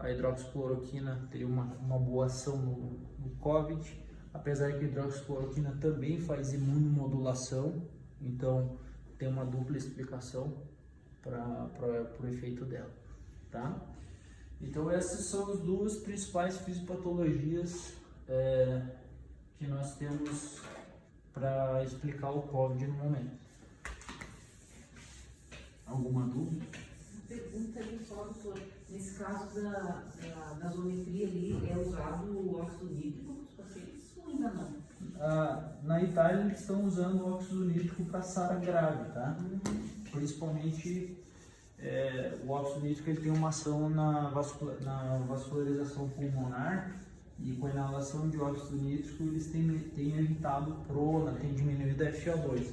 a hidroxicloroquina teria uma boa ação no COVID, apesar que a hidroxicloroquina também faz imunomodulação, então tem uma dupla explicação para o efeito dela, tá? Então essas são as duas principais fisiopatologias que nós temos para explicar o COVID no momento. Alguma dúvida? Pergunta ali só, doutor, nesse caso da gasometria ali, é usado o óxido nítrico para os pacientes ou ainda não? Na Itália eles estão usando o óxido nítrico para SARA grave, tá? Principalmente o óxido nítrico ele tem uma ação na vascularização pulmonar, e com a inalação de óxido nítrico eles têm evitado prona, têm diminuído a FO2.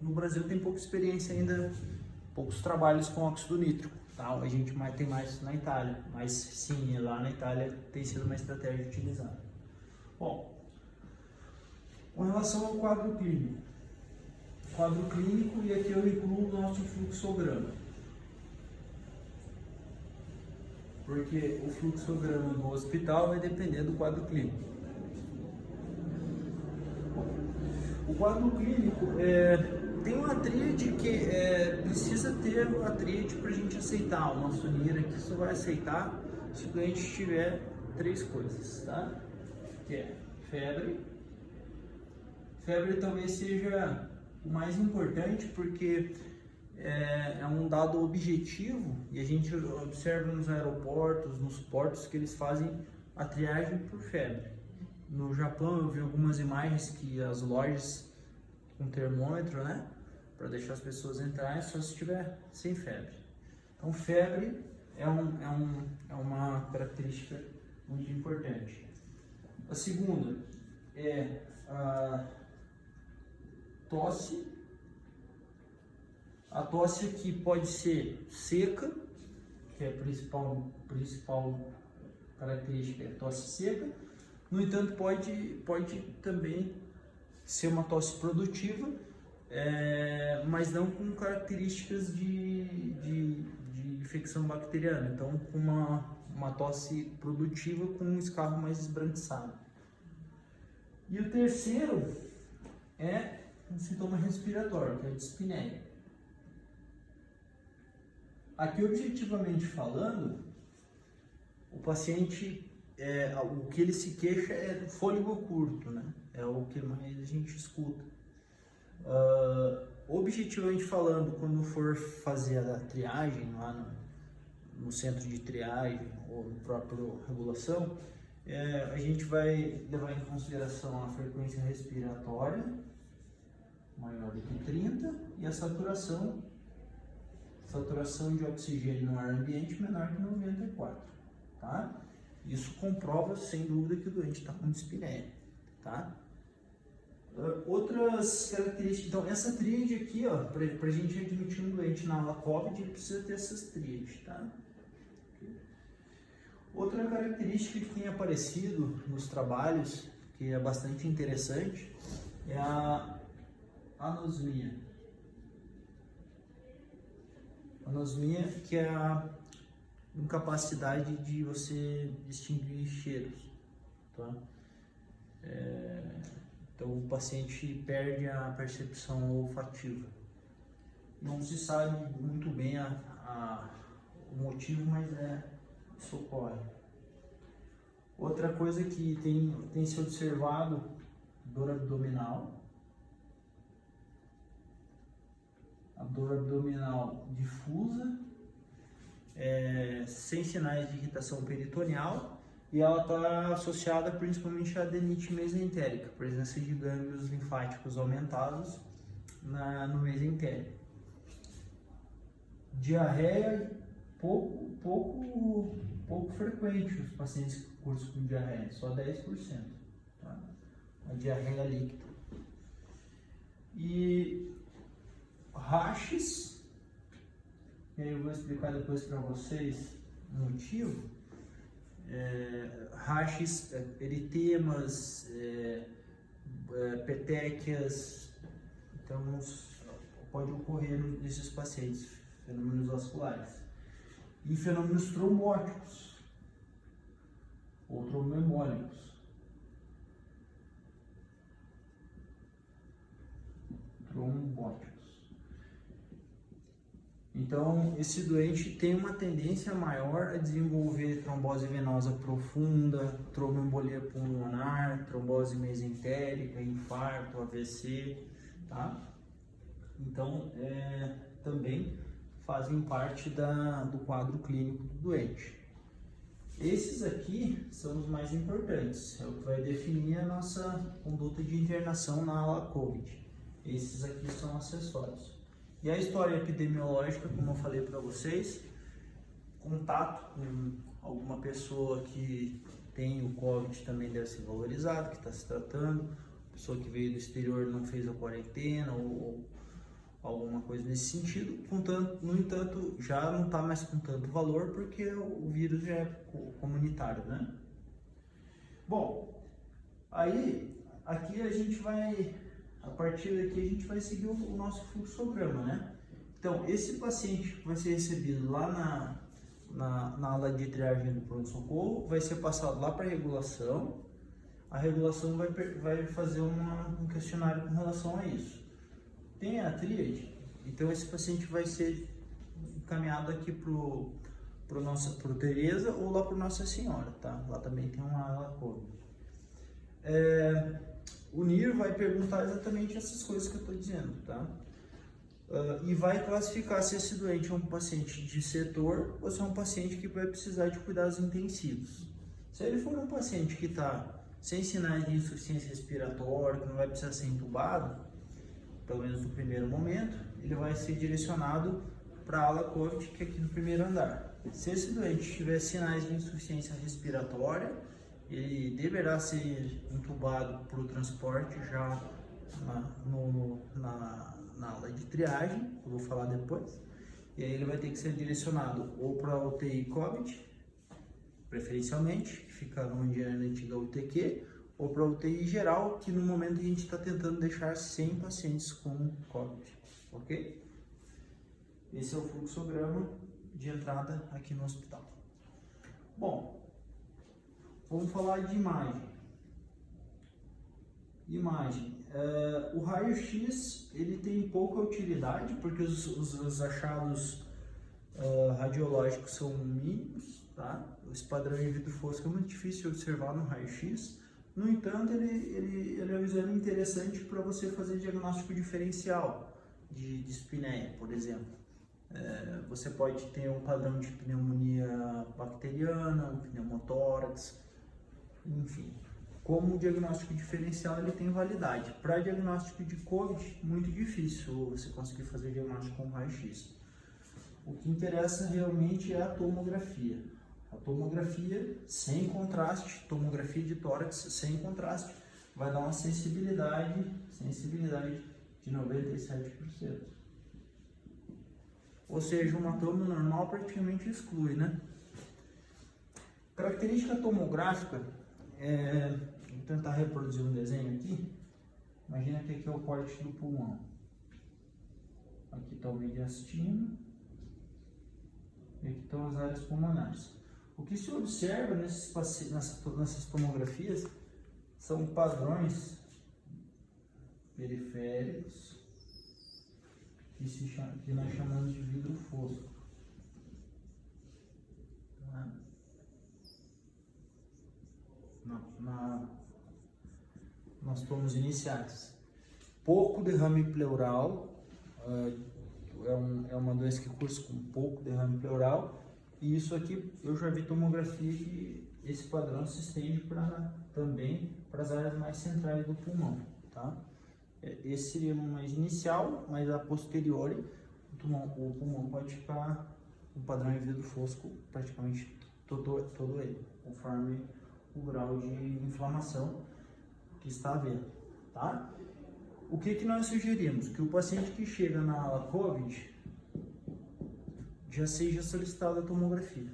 No Brasil tem pouca experiência ainda, poucos trabalhos com óxido nítrico, tá? A gente tem mais na Itália, mas sim, lá na Itália tem sido uma estratégia utilizada. Bom, com relação ao quadro clínico. E aqui eu incluo o nosso fluxograma. Porque o fluxograma do hospital vai depender do quadro clínico. O quadro clínico tem uma tríade que precisa ter a tríade para a gente aceitar. O nosso NIR aqui só vai aceitar se o doente tiver 3 coisas, tá? Que é febre. Febre talvez seja o mais importante porque é um dado objetivo e a gente observa nos aeroportos, nos portos que eles fazem a triagem por febre. No Japão eu vi algumas imagens que as lojas com termômetro, né, para deixar as pessoas entrarem só se estiver sem febre. Então febre é uma característica muito importante. A segunda é a tosse. A tosse aqui pode ser seca, que é a principal característica, é tosse seca. No entanto, pode também ser uma tosse produtiva, mas não com características de infecção bacteriana. Então, com uma tosse produtiva com um escarro mais esbranquiçado. E o terceiro é um sintoma respiratório, que é a dispneia. Aqui, objetivamente falando, o paciente, o que ele se queixa é do fôlego curto, né? É o que mais a gente escuta. Objetivamente falando, quando for fazer a triagem lá no centro de triagem ou no próprio regulação, a gente vai levar em consideração a frequência respiratória maior do que 30 e a saturação de oxigênio no ar ambiente menor que 94, tá? Isso comprova sem dúvida que o doente está com dispneia, tá? Outras características, então essa tríade aqui, ó, para a gente admitir um doente na ala COVID, ele precisa ter essas tríades, tá? Outra característica que tem aparecido nos trabalhos, que é bastante interessante, é a anosmia. Anosmia, que é a incapacidade de você distinguir cheiros, tá? Então o paciente perde a percepção olfativa. Não se sabe muito bem o motivo, mas isso ocorre. Outra coisa que tem se observado, dor abdominal. A dor abdominal difusa, sem sinais de irritação peritoneal, e ela está associada principalmente à adenite mesentérica, presença de gânglios linfáticos aumentados no mesentérico. Diarreia pouco frequente os pacientes que cursam com diarreia, só 10%, tá? A diarreia líquida. E rachis, e aí eu vou explicar depois para vocês o motivo. Rachis, eritemas, petequias, então pode ocorrer nesses pacientes, fenômenos vasculares. e fenômenos trombóticos ou tromboembólicos. Então, esse doente tem uma tendência maior a desenvolver trombose venosa profunda, tromboembolia pulmonar, trombose mesentérica, infarto, AVC, tá? Então, também fazem parte do quadro clínico do doente. Esses aqui são os mais importantes, é o que vai definir a nossa conduta de internação na ala COVID. Esses aqui são acessórios. E a história epidemiológica, como eu falei para vocês, contato com alguma pessoa que tem o COVID também deve ser valorizado, que está se tratando, pessoa que veio do exterior não fez a quarentena ou alguma coisa nesse sentido. No entanto, já não está mais com tanto valor porque o vírus já é comunitário, né? Bom, aí aqui a gente vai... A partir daqui a gente vai seguir o nosso fluxograma, né? Então, esse paciente que vai ser recebido lá na ala de triagem do pronto-socorro vai ser passado lá para a regulação. A regulação vai fazer um questionário com relação a isso. Tem a tríade, então esse paciente vai ser encaminhado aqui pro Tereza ou lá para Nossa Senhora, tá? Lá também tem uma ala COVID. O NIR vai perguntar exatamente essas coisas que eu estou dizendo, tá? E vai classificar se esse doente é um paciente de setor ou se é um paciente que vai precisar de cuidados intensivos. Se ele for um paciente que está sem sinais de insuficiência respiratória, que não vai precisar ser entubado, pelo menos no primeiro momento, ele vai ser direcionado para a ala COVID, que é aqui no primeiro andar. Se esse doente tiver sinais de insuficiência respiratória, ele deverá ser entubado para o transporte já na ala de triagem, eu vou falar depois. E aí ele vai ter que ser direcionado ou para a UTI COVID, preferencialmente, que fica onde é a antiga UTQ, ou para a UTI geral, que no momento a gente está tentando deixar 100 pacientes com COVID, ok? Esse é o fluxograma de entrada aqui no hospital. Bom, vamos falar de imagem. O raio-x ele tem pouca utilidade porque os achados radiológicos são mínimos, tá? Esse padrão em vidro fosco é muito difícil de observar no raio-x. No entanto, ele é um exame interessante para você fazer diagnóstico diferencial de dispneia, por exemplo. Você pode ter um padrão de pneumonia bacteriana, um pneumotórax, enfim. Como diagnóstico diferencial, ele tem validade. Para diagnóstico de COVID, muito difícil você conseguir fazer diagnóstico com raio-x. O que interessa realmente é a tomografia. A tomografia sem contraste, tomografia de tórax sem contraste, vai dar uma sensibilidade de 97%. Ou seja, uma tomo normal praticamente exclui, né? Característica tomográfica, vou tentar reproduzir um desenho aqui. Imagina que aqui é o corte do pulmão. Aqui está o mediastino. E aqui estão as áreas pulmonares. O que se observa nessas tomografias são padrões periféricos que nós chamamos de vidro fosco. Nas tomos iniciais. Pouco derrame pleural, é uma doença que cursa com pouco derrame pleural, e isso aqui eu já vi tomografia que esse padrão se estende também para as áreas mais centrais do pulmão, tá? Esse seria o mais inicial, mas a posteriori o pulmão pode ficar com padrão em vidro fosco praticamente todo ele, conforme o grau de inflamação que está havendo, tá? O que nós sugerimos? Que o paciente que chega na ala COVID já seja solicitado a tomografia.